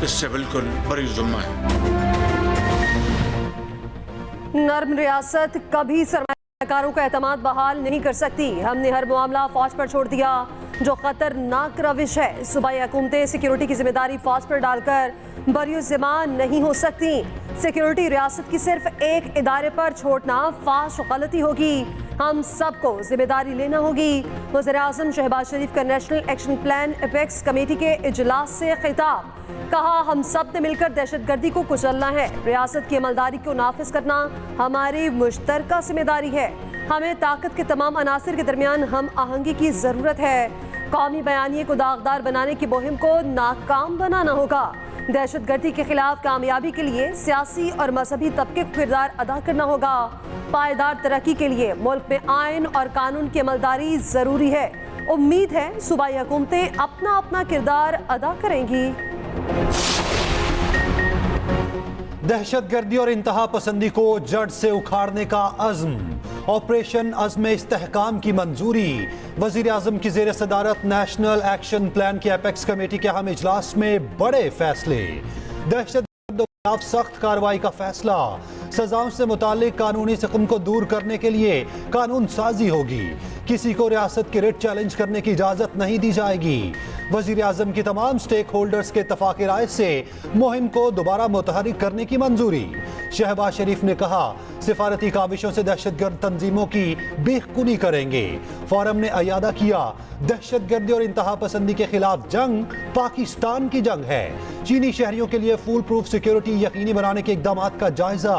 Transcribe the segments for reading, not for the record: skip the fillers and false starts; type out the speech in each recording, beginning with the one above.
इससे बिल्कुल बरी जुम्मा है। नर्म रियासत कभी सरमायाकारों का एतमाद बहाल नहीं कर सकती। हमने हर मामला फौज पर छोड़ दिया, जो खतरनाक रविश है। सूबाई हुकूमतें सिक्योरिटी की जिम्मेदारी फौज पर डालकर बरियुज़्ज़िम्मा नहीं हो सकती। सिक्योरिटी रियासत की सिर्फ एक इदारे पर छोड़ना फाश गलती होगी। हम सबको जिम्मेदारी लेना होगी। वज़ीर-ए-आज़म शहबाज शरीफ का national action plan apex committee के इजलास से खिताब। कहा, हम सब ने मिलकर दहशतगर्दी को कुचलना है। रियासत की अमलदारी को नाफिज करना हमारी मुश्तरका जिम्मेदारी है। हमें ताकत के तमाम अनासिर के दरमियान हम आहंगी की ज़रूरत है। कौमी बयानिए को दागदार बनाने की मुहिम को नाकाम बनाना होगा। दहशतगर्दी के खिलाफ कामयाबी के लिए सियासी और मजहबी तबके को किरदार अदा करना होगा। पायदार तरक्की के लिए मुल्क में आइन और कानून की अमलदारी ज़रूरी है। उम्मीद है सूबाई हुकूमतें अपना अपना किरदार अदा करेंगी। दहशतगर्दी और इंतहा पसंदी को जड़ से उखाड़ने का अज़्म। ऑपरेशन अज़्म इस्तेहकाम की मंजूरी। वज़ीर आज़म की ज़ेर सदारत नेशनल एक्शन प्लान की एपेक्स कमेटी के अहम इजलास में बड़े फैसले। दहशतगर्द के खिलाफ सख्त कार्रवाई का फैसला। सजाओं से मुताल्लिक कानूनी सिकम को दूर करने के लिए कानून साजी होगी। किसी को रियासत की रिट चैलेंज करने की इजाज़त नहीं दी जाएगी। वज़ीर आज़म की तमाम स्टेक होल्डर्स के इत्तफ़ाक़ राय से मुहिम को दोबारा मुतहरिक करने की मंजूरी। शहबाज शरीफ ने कहा, सिफारती काविशों से दहशतगर्द तंजीमों की बेखुदी करेंगे। फोरम ने अयादा किया, दहशतगर्दी और इंतहा पसंदी के खिलाफ जंग पाकिस्तान की जंग है। चीनी शहरियों के लिए फूल प्रूफ सिक्योरिटी यकीनी बनाने के इक़दाम का जायजा।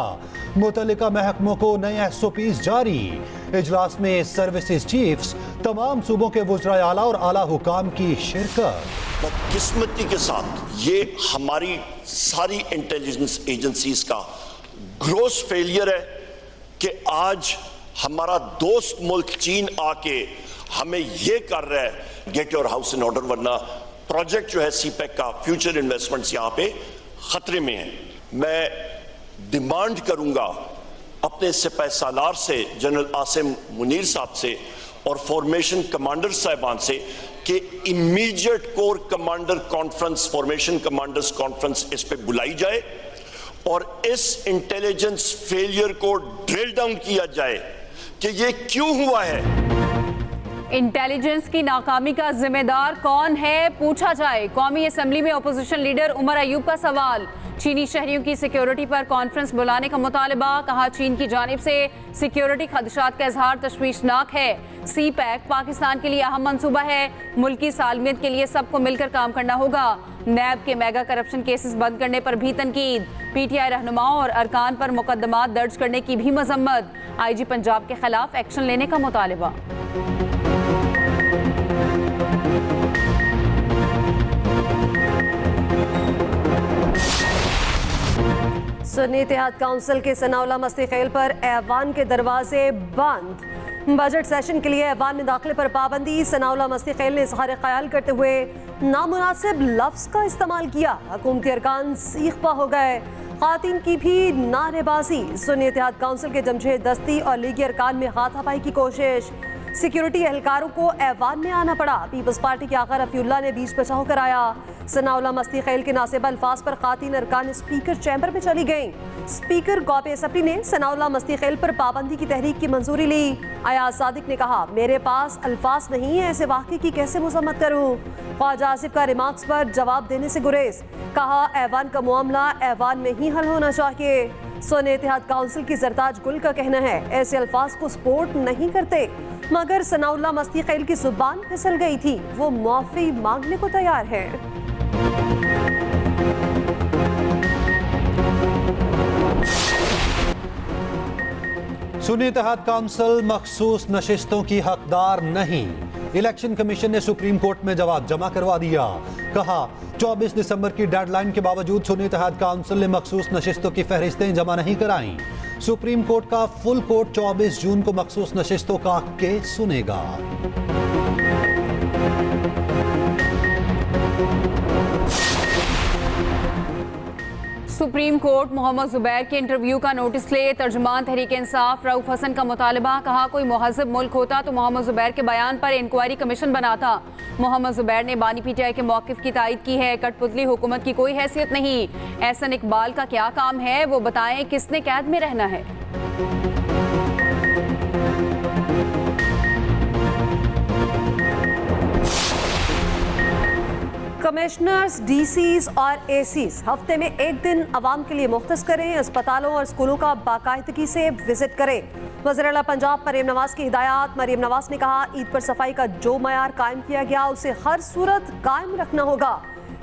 मुतल्लिका महकमों को नए SOPs जारी। इजलास में सर्विसेज चीफ्स, तमाम सूबों के वज़राए आला और आला हुकाम की शिरकत। बदकिस्मती के साथ ये हमारी सारी इंटेलिजेंस एजेंसीज का ग्रोस फेलियर है कि आज हमारा दोस्त मुल्क चीन आके हमें ये कर रहा है get your house in order, वरना प्रोजेक्ट जो है CPEC का फ्यूचर इन्वेस्टमेंट्स यहाँ पे खतरे में है। मैं डिमांड करूंगा अपने सिपाह सालार से, जनरल आसिम मुनीर साहब से और फॉर्मेशन कमांडर साहिबान से कि immediate core commander conference, formation commanders conference इस पे बुलाई जाए और इस इंटेलिजेंस फेलियर को ड्रिल डाउन किया जाए कि ये क्यों हुआ है। इंटेलिजेंस की नाकामी का जिम्मेदार कौन है, पूछा जाए। कौमी असेंबली में अपोजिशन लीडर उमर अयूब का सवाल। चीनी शहरियों की सिक्योरिटी पर कॉन्फ्रेंस बुलाने का मुतालबा। कहा, चीन की जानिब से सिक्योरिटी खदशात का इजहार तशवीशनाक है। CPEC पाकिस्तान के लिए अहम मंसूबा है। मुल्की सालमियत के लिए सबको मिलकर काम करना होगा। नैब के मेगा करप्शन केसेस बंद करने पर भी तनकीद। PTI रहनुमाओं और अरकान पर मुकदमात दर्ज करने की भी मजम्मत। IG पंजाब के खिलाफ एक्शन लेने का मुतालबा। सुन्नी इत्तेहाद काउंसिल के सनाउल्लाह मस्ती खेल पर ऐवान के दरवाजे बंद। बजट सेशन के ऐवान में दाखिले पर पाबंदी। सनाउल्लाह मस्ती खेल ने इजहार ख्याल करते हुए नामुनासिब लफ्ज का इस्तेमाल किया। हुकूमती अरकान सीखपा हो गए। खातिन की भी नारेबाजी। सुन्नी इत्तेहाद काउंसिल के जमशेद दस्ती और लीगी अरकान में हाथापाई की कोशिश। सिक्योरिटी एहलकारों को ऐवान में आना पड़ा। पीपल्स पार्टी के आखिर रफीउल्लाह ने बीच बचाव कराया। सनाउल्लाह मस्ती खेल के नासिब अल्फाज पर खातिन अरकान स्पीकर चैम्बर में चली गईं। स्पीकर गौपे सप्री ने सनाउल्लाह मस्ती खेल पर पाबंदी की तहरीक की मंजूरी ली। अयाज सादिक ने कहा, मेरे पास अल्फाज नहीं है, ऐसे वाक़े की कैसे मजम्मत करूँ। ख्वाजा आसिफ का रिमार्क्स पर जवाब देने से गुरेज। कहा, ऐवान का मामला ऐवान में ही हल होना चाहिए। सुन्नी इत्तेहाद काउंसिल की जरताज गुल का कहना है, ऐसे अल्फाज को सपोर्ट नहीं करते, मगर सनाउल्लाह मस्ती खेल की जुबान फिसल गई थी। वो माफी मांगने को तैयार है। सुन्नी इत्तेहाद काउंसिल मखसूस नशिस्तों की हकदार नहीं। इलेक्शन कमीशन ने सुप्रीम कोर्ट में जवाब जमा करवा दिया। कहा, 24 दिसंबर की डेडलाइन के बावजूद सुन्नी इत्तेहाद काउंसिल ने मखसूस नशिस्तों की फहरिस्तें जमा नहीं कराई। सुप्रीम कोर्ट का फुल कोर्ट 24 जून को मखसूस नशिस्तों का केस सुनेगा। सुप्रीम कोर्ट मोहम्मद जुबैर के इंटरव्यू का नोटिस ले। तर्जुमान तहरीक इंसाफ रऊफ हसन का मुतालबा। कहा कोई मुहज़्ज़ब मुल्क होता तो मोहम्मद जुबैर के बयान पर इंक्वायरी कमीशन बनाता। मोहम्मद जुबैर ने बानी पीटीआई के मौक़िफ़ की तायद की है। कठपुतली हुकूमत की कोई हैसियत नहीं। एहसन इकबाल का क्या काम है वो बताएं, किसने कैद में रहना है। कमिश्नर्स, डीसीज और एसीज हफ्ते में एक दिन अवाम के लिए मुख्तस करें। अस्पतालों और स्कूलों का बाकायदगी से विजिट करें। वज़ीर-ए-आला पंजाब मरीम नवाज की हिदायत। मरीम नवाज ने कहा ईद पर सफाई का जो मयार कायम किया गया उसे हर सूरत कायम रखना होगा।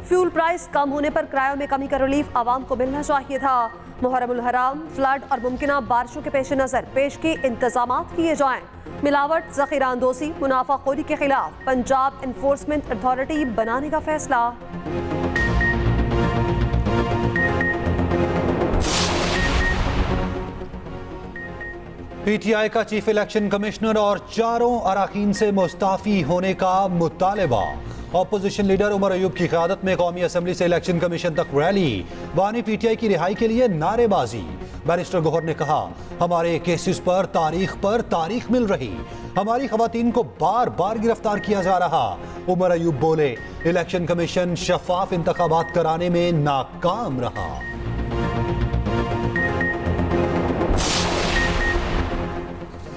फ्यूल प्राइस कम होने पर किरायों में कमी का रिलीफ आवाम को मिलना चाहिए था। मुहर्रमुल हराम, फ्लड और मुमकिना बारिशों के पेश नज़र पेश के इंतजाम किए जाएं। मिलावट, ज़ख़ीरा अंदोज़ी, मुनाफाखोरी के खिलाफ पंजाब एनफोर्समेंट अथॉरिटी बनाने का फैसला। पीटीआई का चीफ इलेक्शन कमिश्नर और चारों अरकान से मुस्ताफी होने का मुतालबा। ऑपोजिशन लीडर उमर अयूब की क़यादत में कौमी असम्बली से इलेक्शन कमीशन तक रैली। बानी पीटीआई की रिहाई के लिए नारेबाजी। बैरिस्टर गौहर ने कहा हमारे केसेस पर तारीख मिल रही, हमारी खवातीन को बार बार गिरफ्तार किया जा रहा। उमर अयूब बोले इलेक्शन कमीशन शफाफ इंतखाबात कराने में नाकाम रहा।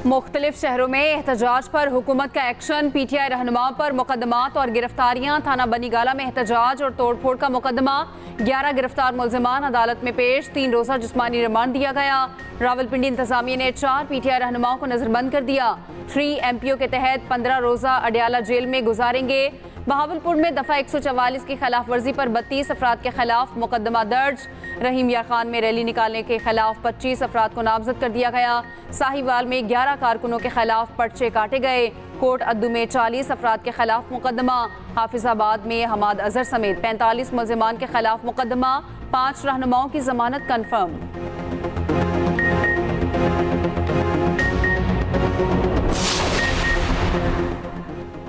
मुख्तलिफ शहरों में एहतजाज पर हुकूमत का एक्शन। पीटीआई रहनुमाओं पर मुकदमात और गिरफ्तारियां। थाना बनीगाला में एहतजाज और तोड़फोड़ का मुकदमा। 11 गिरफ्तार मुल्जिमान अदालत में पेश। 3 रोज़ा जिस्मानी रिमांड दिया गया। रावलपिंडी इंतजामिया ने 4 पीटीआई रहनुमाओं को नजरबंद कर दिया। 3 MPO के तहत 15 रोज़ा अडियाला जेल में गुजारेंगे। बहावलपुर में दफ़ा 144 की खिलाफ वर्जी पर 32 अफराद के खिलाफ मुकदमा दर्ज। रहीम यार खान में रैली निकालने के खिलाफ 25 अफराद को नामजद कर दिया गया। साहिवाल में 11 कारकुनों के खिलाफ पर्चे काटे गए। कोट अद्दू में 40 अफराद के खिलाफ मुकदमा। हाफिजाबाद में हमाद अजहर समेत 45 मुल्जिमान के खिलाफ मुकदमा। 5 रहनुमाओं की जमानत कन्फर्म।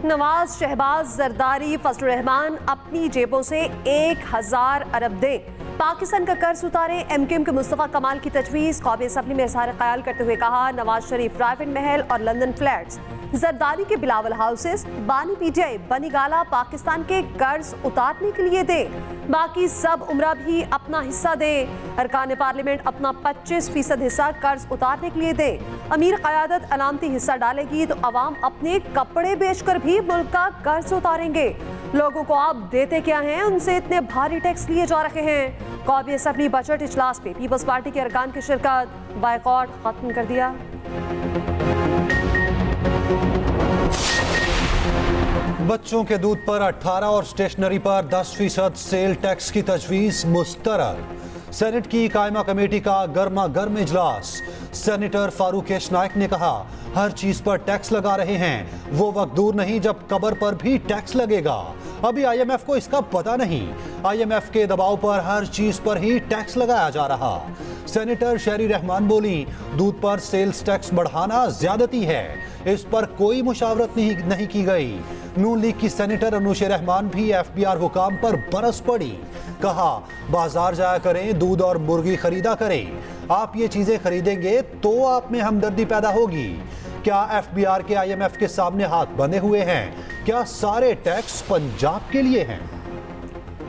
नवाज, शहबाज, जरदारी, फजल रहमान अपनी जेबों से 1000 अरब दें। पाकिस्तान का कर्ज उतारे। MQM के मुस्तफा कमाल की तजवीज़। कौमी असम्बली में इज़हार ख्याल करते हुए कहा नवाज शरीफ प्राइवेट महल और लंदन फ्लैट्स, जरदारी के बिलावल हाउसेस, बानी पीटीआई बनीगाला पाकिस्तान के कर्ज उतारने के लिए दे। बाकी सब उमरा भी अपना हिस्सा दे। अरकान पार्लियामेंट अपना 25% हिस्सा कर्ज उतारने के लिए दे। अमीर क़यादत अलामती हिस्सा डालेगी तो अवाम अपने कपड़े बेचकर भी मुल्क का कर्ज उतारेंगे। लोगों को आप देते क्या हैं, उनसे इतने भारी टैक्स लिए जा रहे हैं। कौमी असम्बली बजट इजलास में पीपल्स पार्टी के अरकान की शिरकत। बायकॉट खत्म कर दिया। बच्चों के दूध पर 18 और स्टेशनरी पर 10% सेल टैक्स की तजवीज़ मुस्तरद। सेनेट की कायमा कमेटी का गर्मा गर्म इजलास। सेनेटर फारूक एश नायक ने कहा हर चीज पर टैक्स लगा रहे हैं, वो वक्त दूर नहीं जब कबर पर भी टैक्स लगेगा। अभी IMF को इसका पता नहीं। IMF के दबाव पर हर चीज पर ही टैक्स लगाया जा रहा। सेनेटर शहरी रहमान बोली दूध पर सेल्स टैक्स बढ़ाना ज्यादती है, इस पर कोई मुशावरत नहीं की गई। नून लीग की सेनेटर अनुशे रहमान भी FBR हुकाम पर बरस पड़ी। कहा बाजार जाया करें, दूध और मुर्गी खरीदा करें। आप ये चीजें खरीदेंगे तो आप में हमदर्दी पैदा होगी। क्या FBR के IMF के सामने हाथ बंधे हुए हैं? क्या सारे टैक्स पंजाब के लिए हैं?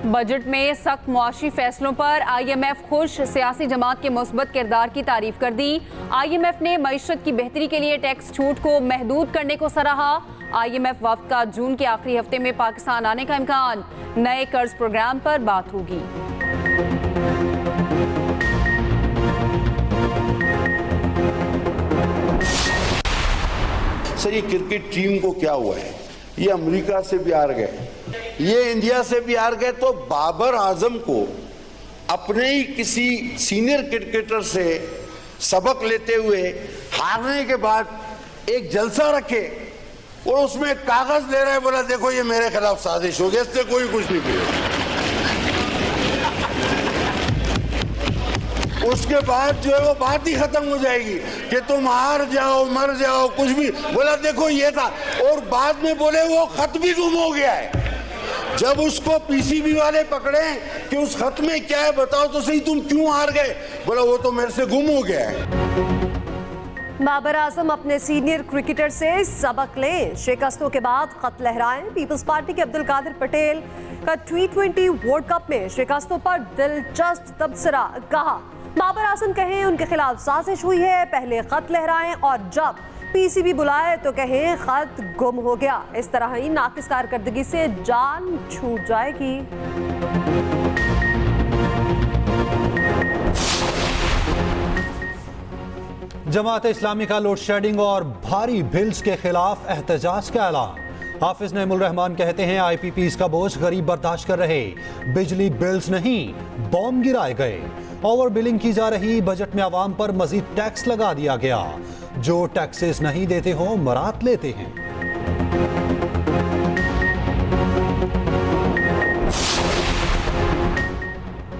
बजट में सख्त मुआशी फैसलों पर IMF खुश। सियासी जमात के मुस्बत किरदार की तारीफ कर दी। IMF ने मईशत की बेहतरी के लिए टैक्स छूट को महदूद करने को सराहा। IMF वफ्द का जून के आखिरी हफ्ते में पाकिस्तान आने का इम्कान। नए कर्ज प्रोग्राम पर बात होगी। सर ये क्रिकेट टीम को क्या हुआ है? ये अमेरिका से भी हार गए, ये इंडिया से भी हार गए, तो बाबर आजम को अपने ही किसी सीनियर क्रिकेटर से सबक लेते हुए हारने के बाद एक जलसा रखे और उसमें कागज ले रहे, बोला देखो ये मेरे खिलाफ साजिश हो गई, इससे कोई कुछ नहीं किया। उसके बाद जो है वो बात ही खत्म हो जाएगी कि तुम हार जाओ, मर जाओ, कुछ भी। बोला देखो ये था, और बाद में बोले वो खत भी गुम हो गया है। जब उसको पीसीबी वाले पकड़े कि उस खत में क्या है बताओ तो सही, तुम क्यों हार गए, बोला वो तो मेरे से गुम हो गया है। बाबर आजम अपने सीनियर क्रिकेटर से सबक लें, शिकस्तों के बाद खत लहराएं। पीपल्स पार्टी के अब्दुल कादिर पटेल का T20 वर्ल्ड कप में शिकस्तों पर दिलचस्प तबसरा, कहा बाबर आजम कहें उनके खिलाफ साजिश हुई है, पहले खत लहराएं और जब पीसीबी बुलाए तो कहें खत गुम हो गया। इस तरह ही नाकिस कारकर्दगी से जान छूट जाएगी। जमात इस्लामी का लोड शेडिंग और भारी बिल्स के खिलाफ एहतजाज का ऐलान। हाफिज नईमुल रहमान कहते हैं IPPs का बोझ गरीब बर्दाश्त कर रहे, बिजली बिल्स नहीं बॉम्ब गिराए गए। ओवर बिलिंग की जा रही, बजट में आवाम पर मजीद टैक्स लगा दिया गया। जो टैक्सेस नहीं देते हो मरात लेते हैं।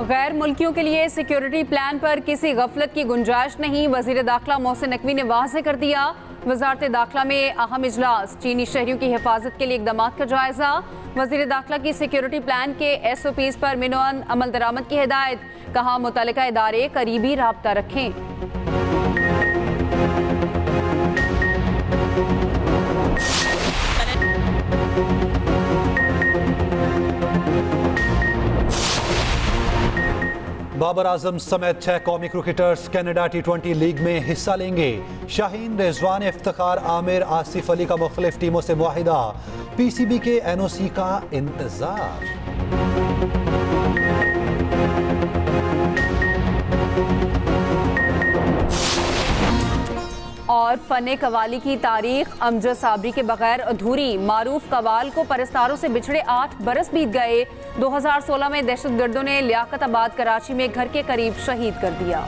गैर मुल्कियों के लिए सिक्योरिटी प्लान पर किसी गफलत की गुंजाइश नहीं, वजीर दाखिला मोहसिन नकवी ने वाज़ेह कर दिया। वजारत दाखिला में अहम इजलास, चीनी शहरियों की हिफाजत के लिए इक़दामात का जायजा। वजीर दाखिला की सिक्योरिटी प्लान के SOPs पर मिनोअन अमल दरामद की हिदायत, कहा मुतल्लिका इदारे करीबी राब्ता रखें। बाबर आजम समेत 6 कौमी क्रिकेटर्स कनाडा T20 लीग में हिस्सा लेंगे। शाहीन, रिजवान, इफ्तिखार, आमिर, आसिफ अली का मुख्तलिफ टीमों से मुआहिदा। PCB के NOC का इंतजार। और फने कवाली की तारीख अमजद साबरी के बगैर अधूरी। मारूफ कवाल को परस्तारों से बिछड़े 8 बरस बीत गए। 2016 में दहशतगर्दों ने लियाकत आबाद कराची में घर के करीब शहीद कर दिया।